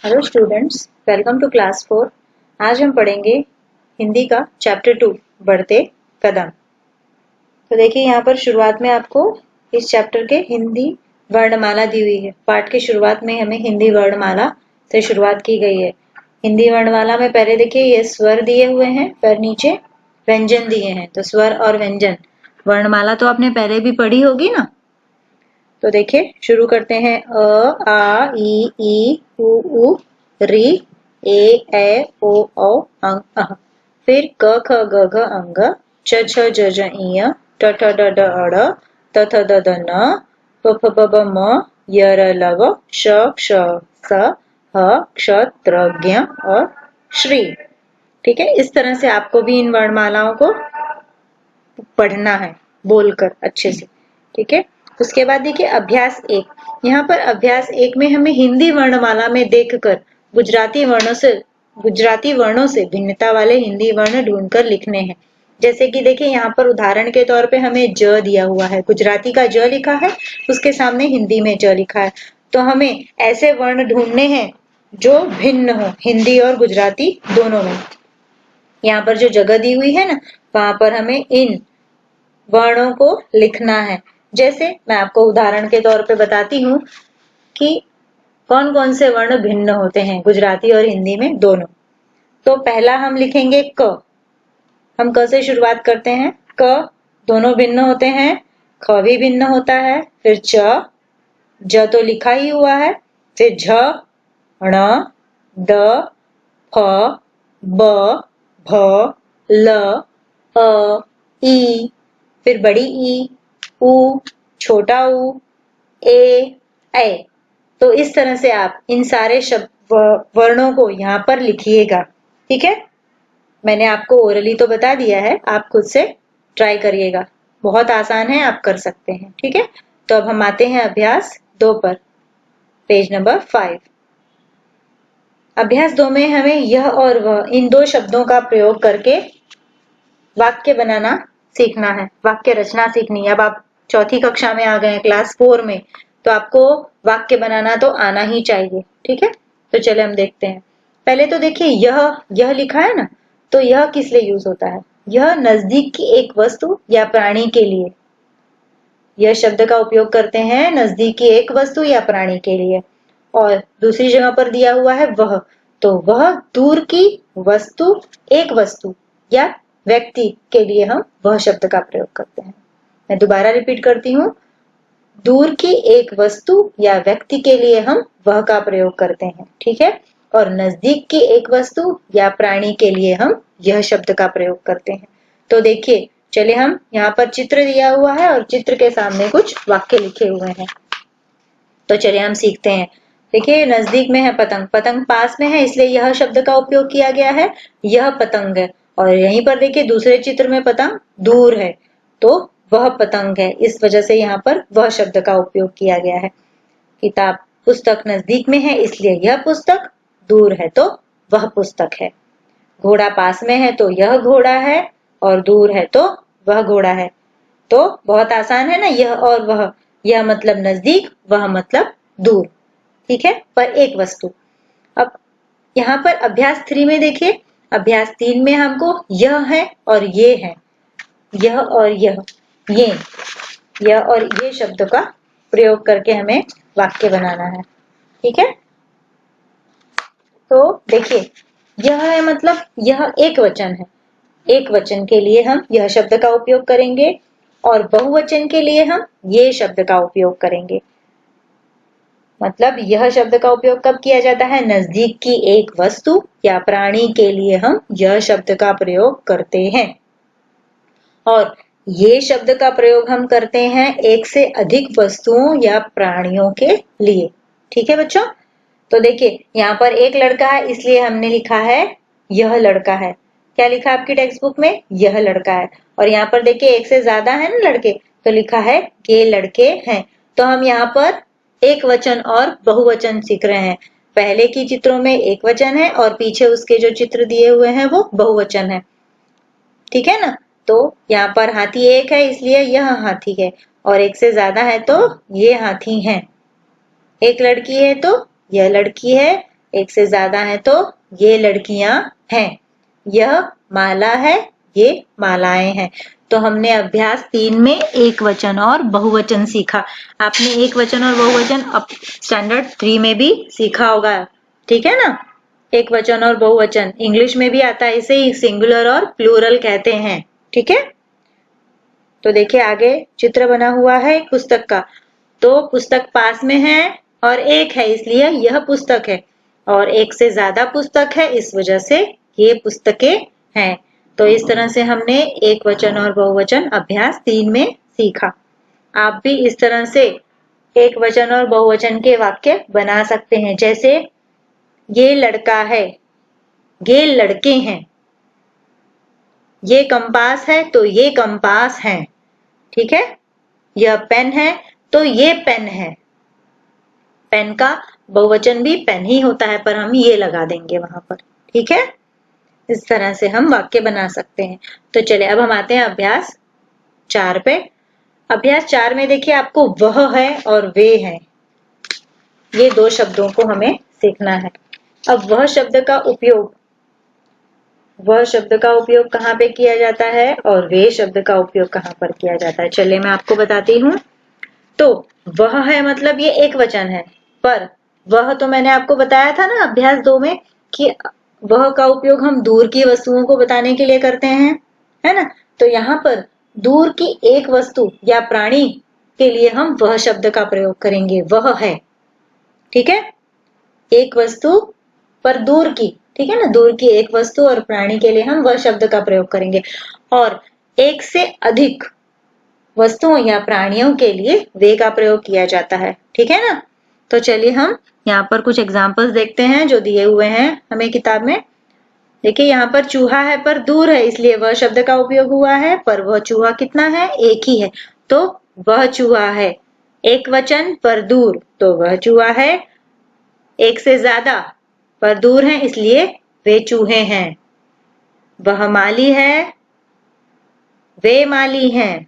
Hello students, welcome to class 4। आज हम पढ़ेंगे हिंदी का चैप्टर 2 बढ़ते कदम। तो देखिए यहाँ पर शुरुआत में आपको इस चैप्टर के हिंदी वर्णमाला दी हुई है। पाठ के शुरुआत में हमें हिंदी वर्णमाला से शुरुआत की गई है। हिंदी वर्णमाला में पहले देखिए ये स्वर दिए हुए हैं, फिर नीचे व्यंजन दिए हैं। तो स्वर और व्यंजन वर्णमाला तो आपने पहले भी पढ़ी होगी ना। तो देखिए शुरू करते हैं। अ आ ई उ री ए ओ अंग अह। फिर क ख ग घ अंग, च छ ज ज इय, ट ठ ड ड अड़, त थ द द न, प फ ब ब म, य र ल व, श क्ष स, ह क्ष त्र ज्ञ और श्री। ठीक है, इस तरह से आपको भी इन वर्णमालाओं को पढ़ना है बोलकर अच्छे से। ठीक है, उसके बाद देखिए अभ्यास 1। यहाँ पर अभ्यास 1 में हमें हिंदी वर्णमाला में देखकर गुजराती वर्णों से भिन्नता वाले हिंदी वर्ण ढूंढकर लिखने हैं। जैसे कि देखिए यहाँ पर उदाहरण के तौर पे हमें ज दिया हुआ है, गुजराती का ज लिखा है, उसके सामने हिंदी में ज लिखा है। तो हमें ऐसे वर्ण ढूंढने हैं जो भिन्न हो हिंदी और गुजराती दोनों में। यहाँ पर जो जगह दी हुई है ना, वहां पर हमें इन वर्णों को लिखना है। जैसे मैं आपको उदाहरण के तौर पे बताती हूँ कि कौन कौन से वर्ण भिन्न होते हैं गुजराती और हिंदी में दोनों। तो पहला हम लिखेंगे क। हम क से शुरुआत करते हैं। क दोनों भिन्न होते हैं, ख भी भिन्न होता है। फिर च, ज तो लिखा ही हुआ है। फिर झ, ण, द, फ, ब, भ, ल, अ, ई, फिर बड़ी ई, उ, छोटा उ, ए। तो इस तरह से आप इन सारे शब्द वर्णों को यहाँ पर लिखिएगा। ठीक है, मैंने आपको ओरली तो बता दिया है, आप खुद से ट्राई करिएगा। बहुत आसान है, आप कर सकते हैं। ठीक है, तो अब हम आते हैं अभ्यास 2 पर, पेज नंबर 5। अभ्यास 2 में हमें यह और वह इन दो शब्दों का प्रयोग करके वाक्य बनाना सीखना है, वाक्य रचना सीखनी है। अब आप चौथी कक्षा में आ गए हैं, क्लास 4 में, तो आपको वाक्य बनाना तो आना ही चाहिए। ठीक है, तो चले हम देखते हैं। पहले तो देखिए यह लिखा है ना, तो यह किस लिए यूज होता है? यह नजदीक की एक वस्तु या प्राणी के लिए, यह शब्द का उपयोग करते हैं नजदीक की एक वस्तु या प्राणी के लिए। और दूसरी जगह पर दिया हुआ है वह, तो वह दूर की वस्तु, एक वस्तु या व्यक्ति के लिए हम वह शब्द का प्रयोग करते हैं। मैं दोबारा रिपीट करती हूँ, दूर की एक वस्तु या व्यक्ति के लिए हम वह का प्रयोग करते हैं। ठीक है, और नजदीक की एक वस्तु या प्राणी के लिए हम यह शब्द का प्रयोग करते हैं। तो देखिए, चलिए हम यहाँ पर चित्र दिया हुआ है और चित्र के सामने कुछ वाक्य लिखे हुए हैं। तो चलिए हम सीखते हैं। देखिए नजदीक में है पतंग, पतंग पास में है, इसलिए यह शब्द का उपयोग किया गया है, यह पतंग है। और यहीं पर देखिए दूसरे चित्र में पतंग दूर है, तो वह पतंग है, इस वजह से यहाँ पर वह शब्द का उपयोग किया गया है। किताब पुस्तक नजदीक में है, इसलिए यह पुस्तक, दूर है तो वह पुस्तक है। घोड़ा पास में है तो यह घोड़ा है, और दूर है तो वह घोड़ा है। तो बहुत आसान है ना, यह और वह, यह मतलब नजदीक, वह मतलब दूर। ठीक है, पर एक वस्तु। अब यहाँ पर अभ्यास 3 में देखिए, अभ्यास 3 में हमको यह है और ये है, यह और यह और ये शब्द का प्रयोग करके हमें वाक्य बनाना है। ठीक है, तो देखिए यह है मतलब यह एक वचन है, एक वचन के लिए हम यह शब्द का उपयोग करेंगे, और बहुवचन के लिए हम ये शब्द का उपयोग करेंगे। मतलब यह शब्द का उपयोग कब किया जाता है? नजदीक की एक वस्तु या प्राणी के लिए हम यह शब्द का प्रयोग करते हैं, और ये शब्द का प्रयोग हम करते हैं एक से अधिक वस्तुओं या प्राणियों के लिए। ठीक है बच्चों, तो देखिए यहाँ पर एक लड़का है, इसलिए हमने लिखा है यह लड़का है। क्या लिखा आपकी टेक्स्ट बुक में? यह लड़का है। और यहाँ पर देखिए एक से ज्यादा है ना लड़के, तो लिखा है ये लड़के हैं। तो हम यहाँ पर एक वचन और बहुवचन सीख रहे हैं। पहले की चित्रों में एक वचन है और पीछे उसके जो चित्र दिए हुए हैं वो बहुवचन है। ठीक है ना, तो यहाँ पर हाथी एक है, इसलिए यह हाथी है, और एक से ज्यादा है तो ये हाथी हैं। एक लड़की है तो यह लड़की है, एक से ज्यादा है तो ये लड़कियां हैं, यह माला है, ये मालाएं हैं। तो हमने अभ्यास 3 में एक वचन और बहुवचन सीखा। आपने एक वचन और बहुवचन अब स्टैंडर्ड 3 में भी सीखा होगा, ठीक है ना। एक वचन और बहुवचन इंग्लिश में भी आता है, इसे ही सिंगुलर और प्लूरल कहते हैं, ठीक है। तो देखिए आगे चित्र बना हुआ है एक पुस्तक का, तो पुस्तक पास में है और एक है इसलिए यह पुस्तक है, और एक से ज्यादा पुस्तक है इस वजह से ये पुस्तकें हैं। तो इस तरह से हमने एक वचन और बहुवचन अभ्यास 3 में सीखा। आप भी इस तरह से एक वचन और बहुवचन के वाक्य बना सकते हैं, जैसे ये लड़का है, ये लड़के हैं, ये कंपास है तो ये कंपास हैं, ठीक है। यह पेन है तो ये पेन है। पेन का बहुवचन भी पेन ही होता है पर हम ये लगा देंगे वहां पर, ठीक है। इस तरह से हम वाक्य बना सकते हैं। तो चलिए अब हम आते हैं अभ्यास 4 पे। अभ्यास 4 में देखिए आपको वह है और वे हैं, ये 2 शब्दों को हमें सीखना है। अब वह शब्द का उपयोग कहाँ पे किया जाता है और वे शब्द का उपयोग कहाँ पर किया जाता है, चलिए मैं आपको बताती हूँ। तो वह है मतलब ये एक वचन है, पर वह तो मैंने आपको बताया था ना अभ्यास 2 में कि वह का उपयोग हम दूर की वस्तुओं को बताने के लिए करते हैं, है ना। तो यहाँ पर दूर की एक वस्तु या प्राणी के लिए हम वह शब्द का प्रयोग करेंगे, वह है, ठीक है। एक वस्तु पर दूर की, ठीक है ना, दूर की एक वस्तु और प्राणी के लिए हम वह शब्द का प्रयोग करेंगे, और एक से अधिक वस्तुओं या प्राणियों के लिए वे का प्रयोग किया जाता है, ठीक है ना। तो चलिए हम यहाँ पर कुछ एग्जाम्पल्स देखते हैं जो दिए हुए हैं हमें किताब में। देखिए यहाँ पर चूहा है पर दूर है इसलिए वह शब्द का उपयोग हुआ है, पर वह चूहा कितना है, एक ही है, तो वह चूहा है। एक वचन पर दूर तो वह चूहा है, एक से ज्यादा पर दूर है इसलिए वे चूहे हैं। वह माली है, वे माली हैं।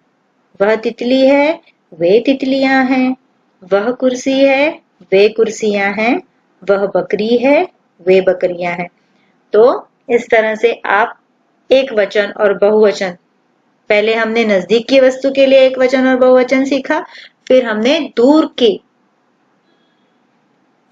वह तितली है, वे तितलियां हैं। वह कुर्सी है, वे कुर्सियां हैं। वह बकरी है, वे बकरियां हैं। तो इस तरह से आप एक वचन और बहुवचन, पहले हमने नजदीक की वस्तु के लिए एक वचन और बहुवचन सीखा, फिर हमने दूर की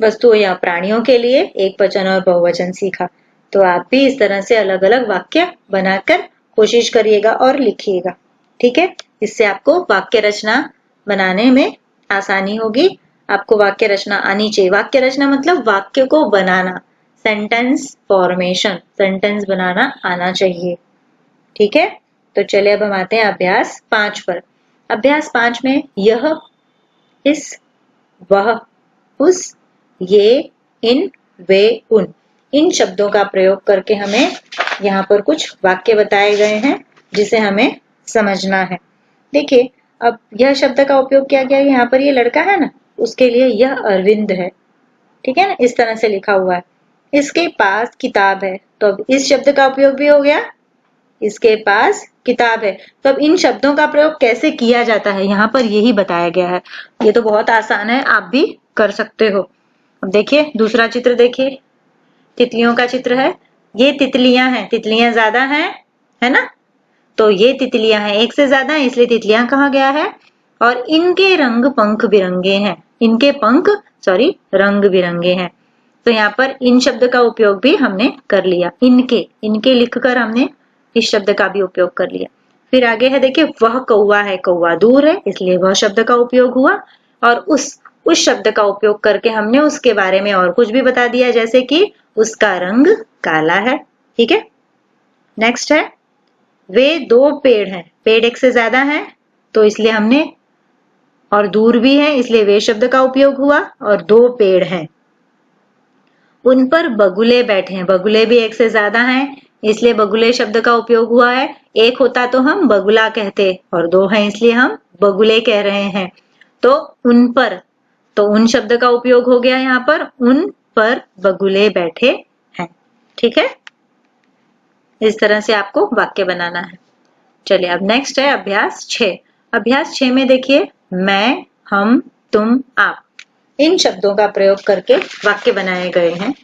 वस्तुओं या प्राणियों के लिए एक वचन और बहुवचन सीखा। तो आप भी इस तरह से अलग अलग वाक्य बनाकर कोशिश करिएगा और लिखिएगा, ठीक है। इससे आपको वाक्य रचना बनाने में आसानी होगी। आपको वाक्य रचना आनी चाहिए। वाक्य रचना मतलब वाक्य को बनाना, सेंटेंस फॉर्मेशन, सेंटेंस बनाना आना चाहिए, ठीक है। तो चलिए अब हम आते हैं अभ्यास 5 पर। अभ्यास 5 में यह, इस, वह, उस, ये, इन, वे, उन, इन शब्दों का प्रयोग करके हमें यहाँ पर कुछ वाक्य बताए गए हैं जिसे हमें समझना है। देखिए अब यह शब्द का उपयोग किया गया है, यहाँ पर ये लड़का है ना, उसके लिए यह अरविंद है, ठीक है ना, इस तरह से लिखा हुआ है। इसके पास किताब है, तो अब इस शब्द का उपयोग भी हो गया, इसके पास किताब है। तो अब इन शब्दों का प्रयोग कैसे किया जाता है यहाँ पर यही बताया गया है। ये तो बहुत आसान है, आप भी कर सकते हो। अब देखिए दूसरा चित्र देखिए, तितलियों का चित्र है। ये तितलियां हैं, तितलियां ज्यादा हैं, है ना, तो ये तितलियां हैं, एक से ज्यादा है इसलिए तितलियां कहा गया है। और इनके रंग पंख बिरंगे हैं, इनके पंख रंग बिरंगे हैं। तो यहाँ पर इन शब्द का उपयोग भी हमने कर लिया, इनके, इनके लिखकर हमने इस शब्द का भी उपयोग कर लिया। फिर आगे है देखिए, वह कौवा है, कौवा दूर है इसलिए वह शब्द का उपयोग हुआ, और उस शब्द का उपयोग करके हमने उसके बारे में और कुछ भी बता दिया, जैसे कि उसका रंग काला है, ठीक है। नेक्स्ट है, वे 2 पेड़ हैं, पेड़ एक से ज्यादा है तो इसलिए हमने, और दूर भी है इसलिए वे शब्द का उपयोग हुआ, और 2 पेड़ हैं। उन पर बगुले बैठे हैं, बगुले भी एक से ज्यादा हैं इसलिए बगुले शब्द का उपयोग हुआ है। एक होता तो हम बगुला कहते, और 2 हैं इसलिए हम बगुले कह रहे हैं। तो उन पर, तो उन शब्द का उपयोग हो गया यहाँ पर, उन पर बगुले बैठे हैं, ठीक है। इस तरह से आपको वाक्य बनाना है। चलिए अब नेक्स्ट है अभ्यास 6। अभ्यास 6 में देखिए, मैं, हम, तुम, आप, इन शब्दों का प्रयोग करके वाक्य बनाए गए हैं।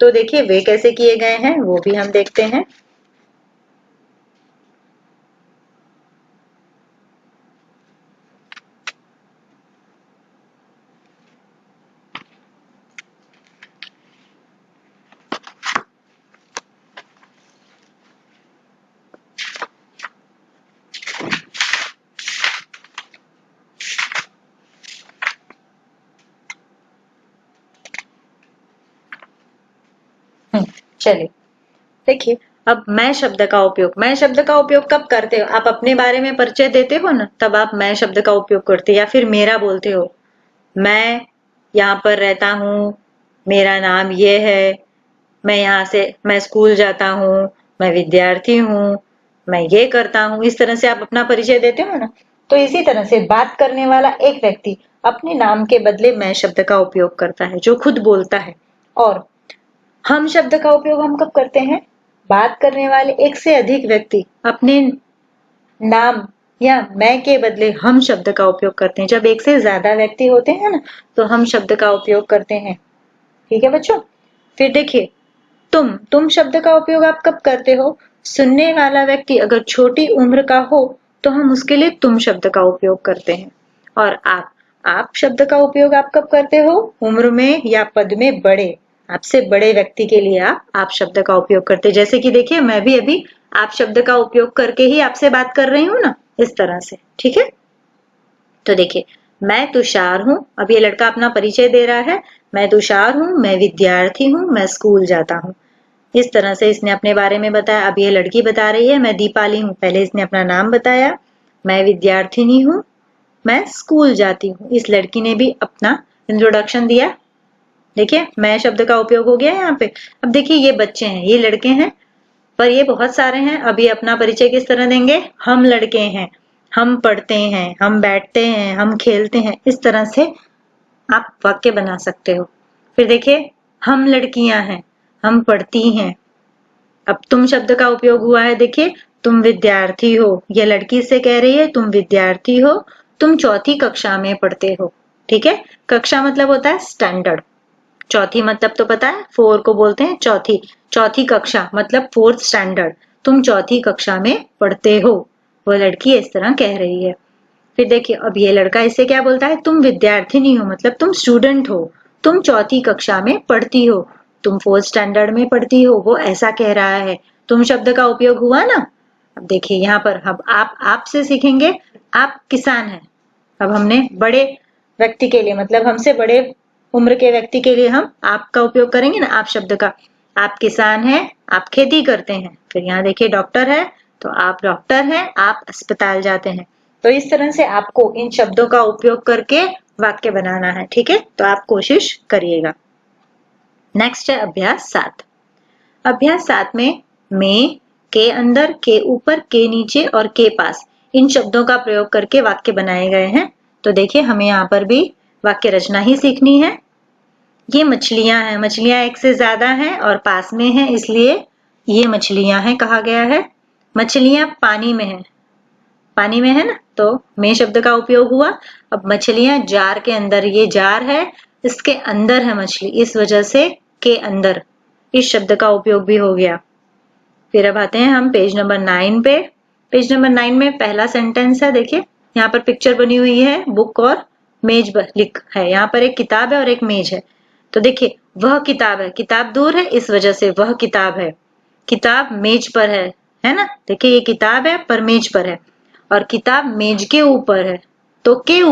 तो देखिए वे कैसे किए गए हैं वो भी हम देखते हैं। चलिए देखिए, अब मैं शब्द का उपयोग कब करते हो? आप अपने बारे में परिचय देते हो ना, तब आप मैं शब्द का उपयोग करते हो, या फिर मेरा बोलते हो। मैं यहाँ पर रहता हूँ, मेरा नाम ये है, मैं स्कूल जाता हूँ, मैं विद्यार्थी हूँ, मैं ये करता हूँ, इस तरह से आप अपना परिचय देते हो ना। तो इसी तरह से बात करने वाला एक व्यक्ति अपने नाम के बदले मैं शब्द का उपयोग करता है, जो खुद बोलता है। और हम शब्द का उपयोग हम कब करते हैं? बात करने वाले एक से अधिक व्यक्ति अपने नाम या मैं के बदले हम शब्द का उपयोग करते हैं। जब एक से ज्यादा व्यक्ति होते हैं ना, तो हम शब्द का उपयोग करते हैं। ठीक है बच्चों। फिर देखिए, तुम शब्द का उपयोग आप कब करते हो? सुनने वाला व्यक्ति अगर छोटी उम्र का हो तो हम उसके लिए तुम शब्द का उपयोग करते हैं। और आप शब्द का उपयोग आप कब करते हो? उम्र में या पद में बड़े, आपसे बड़े व्यक्ति के लिए आप शब्द का उपयोग करते हैं। जैसे कि देखिए, मैं भी अभी आप शब्द का उपयोग करके ही आपसे बात कर रही हूँ ना, इस तरह से। ठीक है। तो देखिए, मैं तुषार हूँ। अब ये लड़का अपना परिचय दे रहा है। मैं तुषार हूँ, मैं विद्यार्थी हूँ, मैं स्कूल जाता हूँ। इस तरह से इसने अपने बारे में बताया। अब ये लड़की बता रही है, मैं दीपाली हूँ। पहले इसने अपना नाम बताया, मैं विद्यार्थिनी हूँ, मैं स्कूल जाती हूँ। इस लड़की ने भी अपना इंट्रोडक्शन दिया। देखिए, मैं शब्द का उपयोग हो गया यहाँ पे। अब देखिए, ये बच्चे हैं, ये लड़के हैं, पर ये बहुत सारे हैं। अब ये अपना परिचय किस तरह देंगे? हम लड़के हैं, हम पढ़ते हैं, हम बैठते हैं, हम खेलते हैं। इस तरह से आप वाक्य बना सकते हो। फिर देखिए, हम लड़कियां हैं, हम पढ़ती हैं। अब तुम शब्द का उपयोग हुआ है। देखिए, तुम विद्यार्थी हो, यह लड़की से कह रही है तुम विद्यार्थी हो, तुम चौथी कक्षा में पढ़ते हो। ठीक है। कक्षा मतलब होता है स्टैंडर्ड। चौथी मतलब तो पता है, 4 को बोलते हैं चौथी। चौथी कक्षा मतलब 4th स्टैंडर्ड। तुम चौथी कक्षा में पढ़ते हो, वो लड़की इस तरह कह रही है। फिर देखिए, अब ये लड़का इससे क्या बोलता है? तुम विद्यार्थिनी हो, मतलब तुम स्टूडेंट हो, तुम चौथी कक्षा में पढ़ती हो, तुम 4th स्टैंडर्ड में पढ़ती हो, वो ऐसा कह रहा है। तुम शब्द का उपयोग हुआ ना। अब देखिए यहाँ पर अब आपसे सीखेंगे। आप किसान हैं। अब हमने बड़े व्यक्ति के लिए, मतलब हमसे बड़े उम्र के व्यक्ति के लिए हम आपका उपयोग करेंगे ना, आप शब्द का। आप किसान हैं, आप खेती करते हैं। फिर यहाँ देखिए, डॉक्टर है, तो आप डॉक्टर हैं, आप अस्पताल जाते हैं। तो इस तरह से आपको इन शब्दों का उपयोग करके वाक्य बनाना है। ठीक है, तो आप कोशिश करिएगा। नेक्स्ट है अभ्यास 7। अभ्यास 7 में, के अंदर, के ऊपर, के नीचे और के पास, इन शब्दों का प्रयोग करके वाक्य बनाए गए हैं। तो देखिए, हमें यहाँ पर भी वाक्य रचना ही सीखनी है। ये मछलियां हैं, मछलियां एक से ज्यादा हैं और पास में हैं, इसलिए ये मछलियां हैं कहा गया है। मछलियां पानी में हैं, पानी में है ना, तो में शब्द का उपयोग हुआ। अब मछलियां जार के अंदर, ये जार है, इसके अंदर है मछली, इस वजह से के अंदर इस शब्द का उपयोग भी हो गया। फिर अब आते हैं हम पेज नंबर 9 पे। पेज नंबर 9 में पहला सेंटेंस है। देखिए, यहाँ पर पिक्चर बनी हुई है, बुक और मेज लिख है। यहाँ पर एक किताब है और एक मेज है। तो देखिए, वह किताब है, किताब दूर है, इस वजह से वह किताब है। किताब मेज पर है ना। देखिए, ये किताब है पर मेज पर है, और किताब मेज के ऊपर है, तो के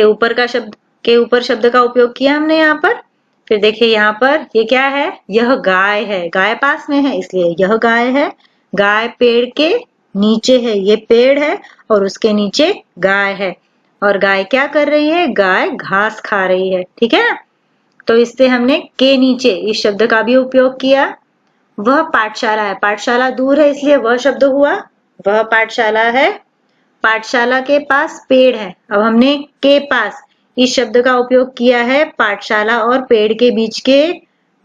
ऊपर का शब्द, के ऊपर शब्द का उपयोग किया हमने यहाँ पर। फिर देखिए, यहाँ पर ये क्या है? यह गाय है, गाय पास में है, इसलिए यह गाय है। गाय पेड़ के नीचे है, ये पेड़ है और उसके नीचे गाय है। और गाय क्या कर रही है? गाय घास खा रही है। ठीक है ना। तो इससे हमने के नीचे इस शब्द का भी उपयोग किया। वह पाठशाला है, पाठशाला दूर है, इसलिए वह शब्द हुआ। वह पाठशाला है। पाठशाला के पास पेड़ है। अब हमने के पास इस शब्द का उपयोग किया है पाठशाला और पेड़ के बीच के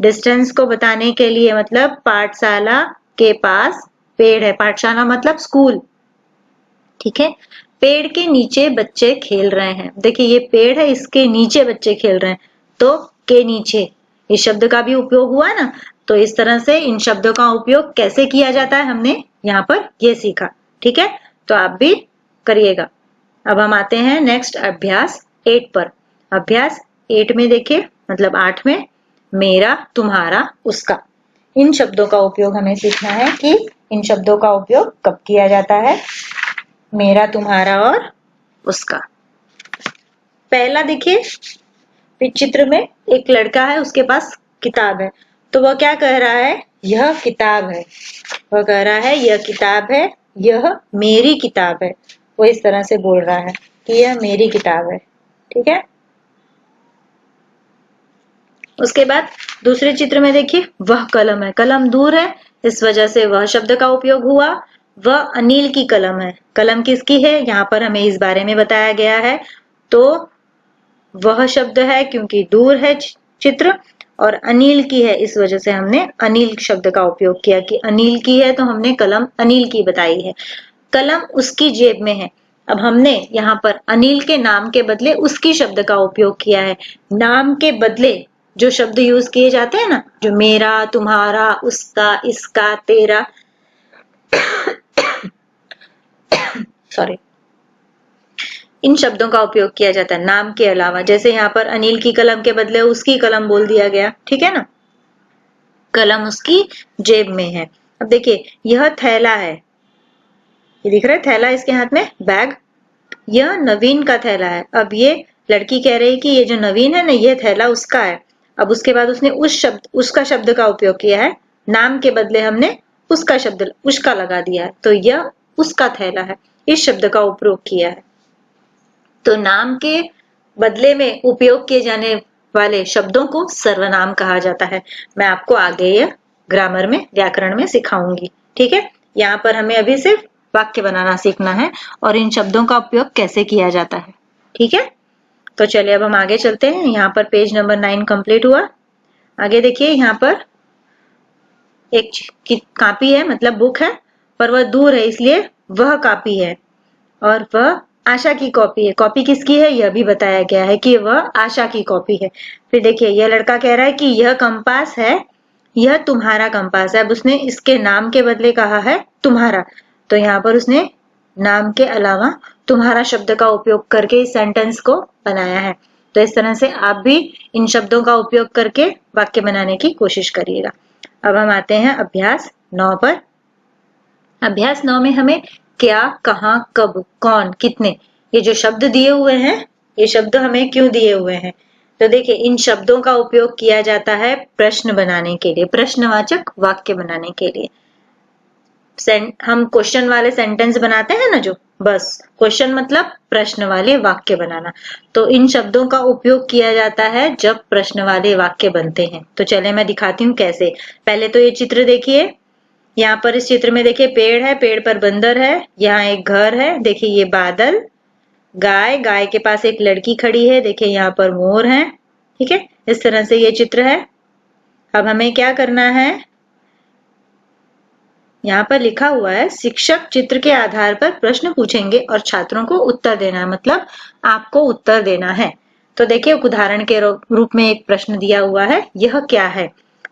डिस्टेंस को बताने के लिए, मतलब पाठशाला के पास पेड़ है। पाठशाला मतलब स्कूल। ठीक है। पेड़ के नीचे बच्चे खेल रहे हैं। देखिए, ये पेड़ है, इसके नीचे बच्चे खेल रहे हैं, तो के नीचे इस शब्द का भी उपयोग हुआ ना। तो इस तरह से इन शब्दों का उपयोग कैसे किया जाता है हमने यहाँ पर ये सीखा। ठीक है, तो आप भी करिएगा। अब हम आते हैं नेक्स्ट अभ्यास 8 पर। अभ्यास 8 में देखिए, मतलब 8 में, मेरा, तुम्हारा, उसका, इन शब्दों का उपयोग हमें सीखना है कि इन शब्दों का उपयोग कब किया जाता है। मेरा, तुम्हारा और उसका। पहला देखिए, चित्र में एक लड़का है, उसके पास किताब है, तो वह क्या कह रहा है, यह किताब है। वह कह रहा है यह किताब है, यह मेरी किताब है। वो इस तरह से बोल रहा है कि यह मेरी किताब है। ठीक है, उसके बाद दूसरे चित्र में देखिए, वह कलम है, कलम दूर है, इस वजह से वह शब्द का उपयोग हुआ। वह अनिल की कलम है, कलम किसकी है, यहाँ पर हमें इस बारे में बताया गया है। तो वह शब्द है क्योंकि दूर है चित्र, और अनिल की है, इस वजह से हमने अनिल शब्द का उपयोग किया कि अनिल की है, तो हमने कलम अनिल की बताई है। कलम उसकी जेब में है। अब हमने यहाँ पर अनिल के नाम के बदले उसकी शब्द का उपयोग किया है। नाम के बदले जो शब्द यूज किए जाते हैं ना, जो मेरा, तुम्हारा, उसका, इसका, तेरा, सॉरी, इन शब्दों का उपयोग किया जाता है नाम के अलावा। जैसे यहाँ पर अनिल की कलम के बदले उसकी कलम बोल दिया गया। ठीक है ना, कलम उसकी जेब में है। अब देखिए, यह थैला है, ये दिख रहा है थैला इसके हाथ में, बैग। यह नवीन का थैला है। अब ये लड़की कह रही है कि ये जो नवीन है ना, ये थैला उसका है। अब उसके बाद उसने उसका शब्द का उपयोग किया है। नाम के बदले हमने उसका शब्द, उसका लगा दिया है, तो यह उसका थैला है, इस शब्द का उपयोग किया है। तो नाम के बदले में उपयोग किए जाने वाले शब्दों को सर्वनाम कहा जाता है। मैं आपको आगे यह ग्रामर में, व्याकरण में सिखाऊंगी। ठीक है, यहाँ पर हमें अभी सिर्फ वाक्य बनाना सीखना है और इन शब्दों का उपयोग कैसे किया जाता है। ठीक है, तो चलिए अब हम आगे चलते हैं। यहाँ पर पेज नंबर 9 कंप्लीट हुआ। आगे देखिए, यहाँ पर एक कॉपी है, मतलब बुक है, पर वह दूर है, इसलिए वह कॉपी है, और वह आशा की कॉपी है। कॉपी किसकी है, यह भी बताया गया है कि वह आशा की कॉपी है। फिर देखिए, यह लड़का कह रहा है कि यह कंपास है, यह तुम्हारा कंपास है। अब उसने इसके नाम के बदले कहा है तुम्हारा, तो यहाँ पर उसने नाम के अलावा तुम्हारा शब्द का उपयोग करके इस सेंटेंस को बनाया है। तो इस तरह से आप भी इन शब्दों का उपयोग करके वाक्य बनाने की कोशिश करिएगा। अब हम आते हैं अभ्यास 9 पर। अभ्यास 9 में हमें क्या, कहाँ, कब, कौन, कितने, ये जो शब्द दिए हुए हैं, ये शब्द हमें क्यों दिए हुए हैं। तो देखिए, इन शब्दों का उपयोग किया जाता है प्रश्न बनाने के लिए, प्रश्नवाचक वाक्य बनाने के लिए। हम क्वेश्चन वाले सेंटेंस बनाते हैं ना, जो, बस क्वेश्चन मतलब प्रश्न वाले वाक्य बनाना। तो इन शब्दों का उपयोग किया जाता है जब प्रश्न वाले वाक्य बनते हैं। तो चले मैं दिखाती हूँ कैसे। पहले तो ये चित्र देखिए, यहाँ पर इस चित्र में देखिए पेड़ है, पेड़ पर बंदर है, यहाँ एक घर है, देखिए ये बादल, गाय, गाय के पास एक लड़की खड़ी है, देखिए यहाँ पर मोर है। ठीक है, इस तरह से ये चित्र है। अब हमें क्या करना है, यहाँ पर लिखा हुआ है शिक्षक चित्र के आधार पर प्रश्न पूछेंगे और छात्रों को उत्तर देना है, मतलब आपको उत्तर देना है। तो देखिए, उदाहरण के रूप में एक प्रश्न दिया हुआ है, यह क्या है।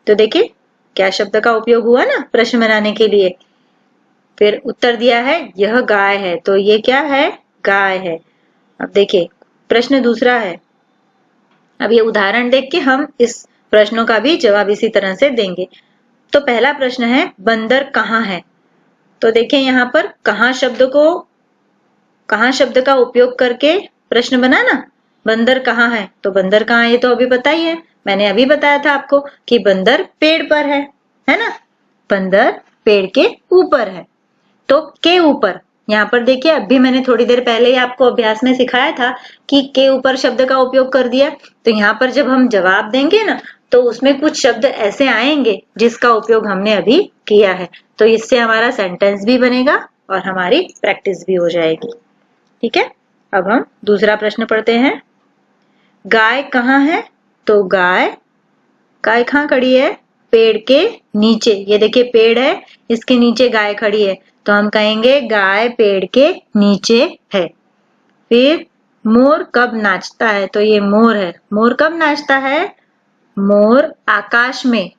तो देखिए, क्या शब्द का उपयोग हुआ ना प्रश्न बनाने के लिए। फिर उत्तर दिया है यह गाय है, तो ये क्या है, गाय है। अब देखिए, प्रश्न दूसरा है। अब ये उदाहरण देख के हम इस प्रश्नों का भी जवाब इसी तरह से देंगे। तो पहला प्रश्न है, बंदर कहाँ है। तो देखिए, यहाँ पर कहाँ शब्द का उपयोग करके प्रश्न बना ना, बंदर कहाँ है। तो बंदर कहाँ है, ये तो अभी बताई है, मैंने अभी बताया था आपको कि बंदर पेड़ पर है ना, बंदर पेड़ के ऊपर है। तो के ऊपर, यहाँ पर देखिए, अभी मैंने थोड़ी देर पहले ही आपको अभ्यास में सिखाया था कि के ऊपर शब्द का उपयोग कर दिया। तो यहाँ पर जब हम जवाब देंगे ना, तो उसमें कुछ शब्द ऐसे आएंगे जिसका उपयोग हमने अभी किया है। तो इससे हमारा सेंटेंस भी बनेगा और हमारी प्रैक्टिस भी हो जाएगी। ठीक है, अब हम दूसरा प्रश्न पढ़ते हैं। गाय कहाँ है। तो गाय कहाँ खड़ी है, पेड़ के नीचे। ये देखिए पेड़ है, इसके नीचे गाय खड़ी है, तो हम कहेंगे गाय पेड़ के नीचे है। फिर मोर कब नाचता है। तो ये मोर है, मोर कब नाचता है, मोर आकाश में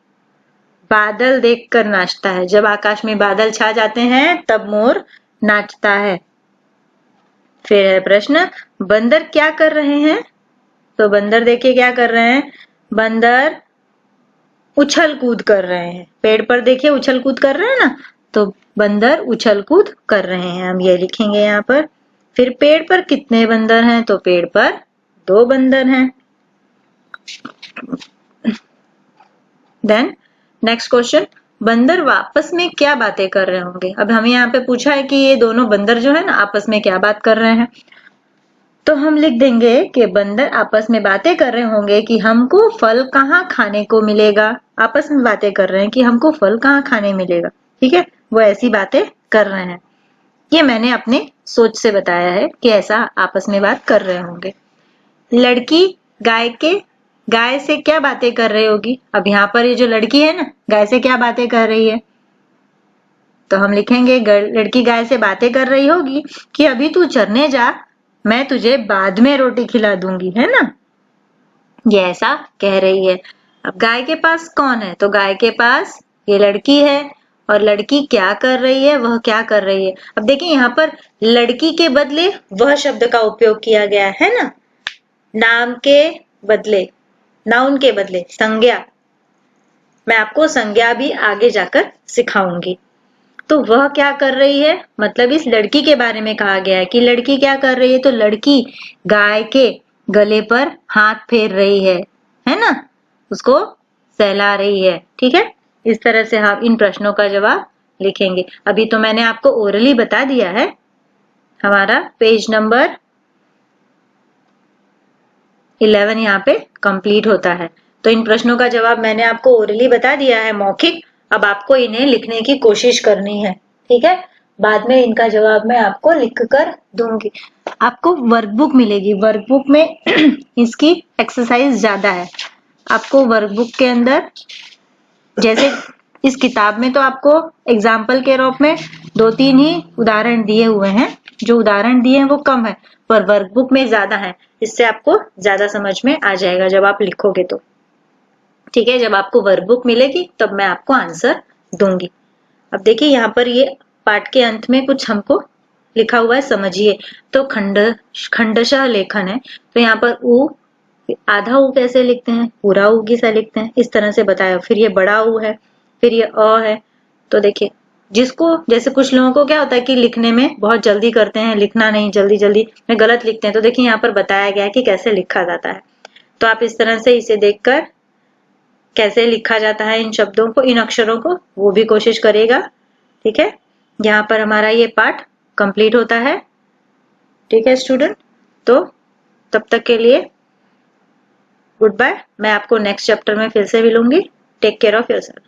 बादल देखकर नाचता है। जब आकाश में बादल छा जाते हैं तब मोर नाचता है। फिर है प्रश्न, बंदर क्या कर रहे हैं? तो बंदर देखिए क्या कर रहे हैं, बंदर उछल कूद कर रहे हैं। पेड़ पर देखिए उछल कूद कर रहे हैं ना, तो बंदर उछल कूद कर रहे हैं, हम ये लिखेंगे यहाँ पर। फिर पेड़ पर कितने बंदर हैं? तो पेड़ पर 2 बंदर हैं। देन नेक्स्ट क्वेश्चन, बंदर आपस में क्या बातें कर रहे होंगे? अब हमें यहाँ पे पूछा है कि ये दोनों बंदर जो है ना आपस में क्या बात कर रहे हैं, तो हम लिख देंगे कि बंदर आपस में बातें कर रहे होंगे कि हमको फल कहाँ खाने को मिलेगा। आपस में बातें कर रहे हैं कि हमको फल कहाँ खाने मिलेगा, ठीक है, वो ऐसी बातें कर रहे हैं। ये मैंने अपने सोच से बताया है कि ऐसा आपस में बात कर रहे होंगे। लड़की गाय से क्या बातें कर रही होगी? अब यहाँ पर ये जो लड़की है ना, गाय से क्या बातें कर रही है? तो हम लिखेंगे लड़की गाय से बातें कर रही होगी कि अभी तू चरने जा, मैं तुझे बाद में रोटी खिला दूंगी, है ना, ये ऐसा कह रही है। अब गाय के पास कौन है? तो गाय के पास ये लड़की है। और लड़की क्या कर रही है? वह क्या कर रही है? अब देखिए यहाँ पर लड़की के बदले वह शब्द का उपयोग किया गया है ना, नाम के बदले, नाउन के बदले संज्ञा। मैं आपको संज्ञा भी आगे जाकर सिखाऊंगी। तो वह क्या कर रही है, मतलब इस लड़की के बारे में कहा गया है कि लड़की क्या कर रही है, तो लड़की गाय के गले पर हाथ फेर रही है ना, उसको सहला रही है, ठीक है। इस तरह से हम इन प्रश्नों का जवाब लिखेंगे। अभी तो मैंने आपको ओरली बता दिया है। हमारा पेज नंबर 11 यहाँ पे कंप्लीट होता है। तो इन प्रश्नों का जवाब मैंने आपको ओरली बता दिया है, मौखिक। अब आपको इन्हें लिखने की कोशिश करनी है, ठीक है। बाद में इनका जवाब मैं आपको लिख कर दूंगी। आपको वर्कबुक मिलेगी, वर्कबुक में इसकी एक्सरसाइज ज्यादा है। आपको वर्कबुक के अंदर, जैसे इस किताब में तो आपको एग्जाम्पल के रूप में 2-3 ही उदाहरण दिए हुए हैं, जो उदाहरण दिए हैं वो कम है, पर वर्कबुक में ज्यादा है। इससे आपको ज्यादा समझ में आ जाएगा जब आप लिखोगे तो, ठीक है। जब आपको वर्कबुक मिलेगी तब मैं आपको आंसर दूंगी। अब देखिए यहाँ पर ये पाठ के अंत में कुछ हमको लिखा हुआ है, समझिए। तो खंडशः लेखन है, तो यहाँ पर ऊ, आधा ऊ कैसे लिखते हैं, पूरा ऊ कैसे लिखते हैं, इस तरह से बताया। फिर ये बड़ा ऊ है, फिर ये अ है। तो देखिए जिसको, जैसे कुछ लोगों को क्या होता है कि लिखने में बहुत जल्दी करते हैं, लिखना नहीं, जल्दी जल्दी में गलत लिखते हैं। तो देखिए यहाँ पर बताया गया है कि कैसे लिखा जाता है। तो आप इस तरह से इसे देखकर कैसे लिखा जाता है इन शब्दों को, इन अक्षरों को, वो भी कोशिश करिएगा, ठीक है। यहाँ पर हमारा ये पाठ कंप्लीट होता है, ठीक है स्टूडेंट। तो तब तक के लिए गुड बाय। मैं आपको नेक्स्ट चैप्टर में फिर से मिलूंगी। Take care of yourself.